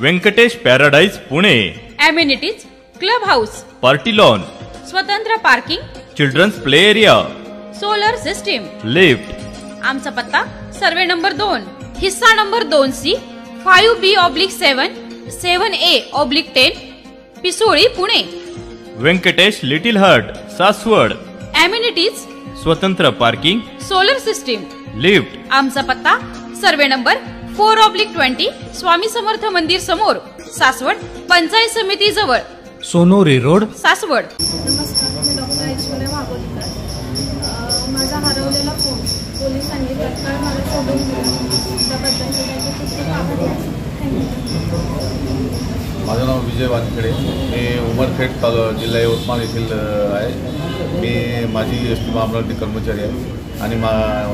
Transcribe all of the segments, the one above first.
Venkatesh Paradise Pune. Amenities club house, party lawn, स्वतंत्र parking, children's play area, solar system, lift. आमचा पत्ता survey number 2, हिस्सा number 2C, 5B/7, 7A/10, Pisoli Pune. Venkatesh Little Hut, Saswad. Amenities स्वतंत्र parking, solar system, lift. आमचा पत्ता survey number 4/20, Swami Samarth मंदिर समोर, सासवड, पंचायत समिती जवळ, सोनोरी रोड, सासवड। नमस्कार, मी डॉक्टर ऐश्वर्या भागवतकर। माझा हरवलेला फोन पोलिसांनी तत्काळ मला शोधून दिला, त्याबद्दल मी त्यांचे खूप खूप आभारी आहे। माझं नाव विजय वानखेडे, मी उमरखेड जिल्हा यवतमाळ येथील आहे। मी माझी एस टी महामंडळातील कर्मचारी आहे आणि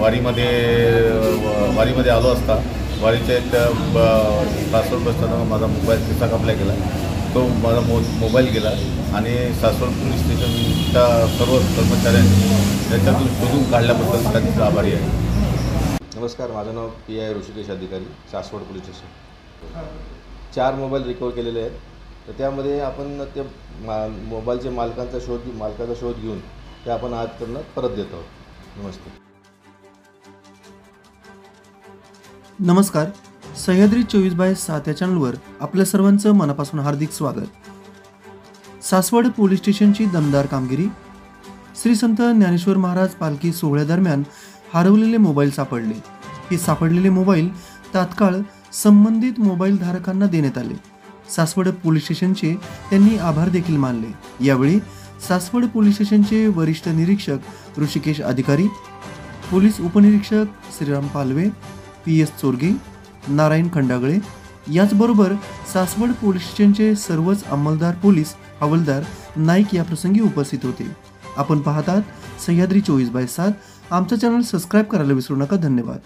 वारीमध्ये आलो असता वारीच्या एक सासवड बसताना माझा मोबाईल खिसा कापला गेला। तो माझा मोबाईल गेला आणि सासवड पोलीस स्टेशनच्या सर्व कर्मचाऱ्यांनी त्याच्यातून शोधून काढल्याबद्दल त्यांचे आभारी आहे। नमस्कार, माझं नाव PI ऋषिकेश अधिकारी, Saswad police station. 4 mobile recover केलेले आहेत, तर त्यामध्ये आपण ते मोबाईलचे मालकाचा शोध घेऊन ते आपण आज त्यांना परत देत आहोत। नमस्ते। नमस्कार, सह्याद्री 24/7 या चॅनलवर आपल्या सर्वांचं मनापासून हार्दिक स्वागत। सासवड पोलीस स्टेशनची दमदार कामगिरी। श्री संत ज्ञानेश्वर महाराज पालखी सोहळ्यादरम्यान हरवलेले मोबाईल सापडले। हे सापडलेले मोबाईल तात्काळ संबंधित मोबाईल धारकांना देण्यात आले। सासवड पोलीस स्टेशनचे त्यांनी आभार देखील मानले। यावेळी सासवड पोलीस स्टेशनचे वरिष्ठ निरीक्षक ऋषिकेश अधिकारी, पोलीस उपनिरीक्षक श्रीराम पालवे, PS चोरगे, नारायण खंडागळे, याचबरोबर सासवड पोलीस स्टेशनचे सर्वच अंमलदार, पोलीस हवालदार, नाईक याप्रसंगी उपस्थित होते। आपण पाहतात सह्याद्री 24/7। आमचा चॅनल सबस्क्राईब करायला विसरू नका। धन्यवाद।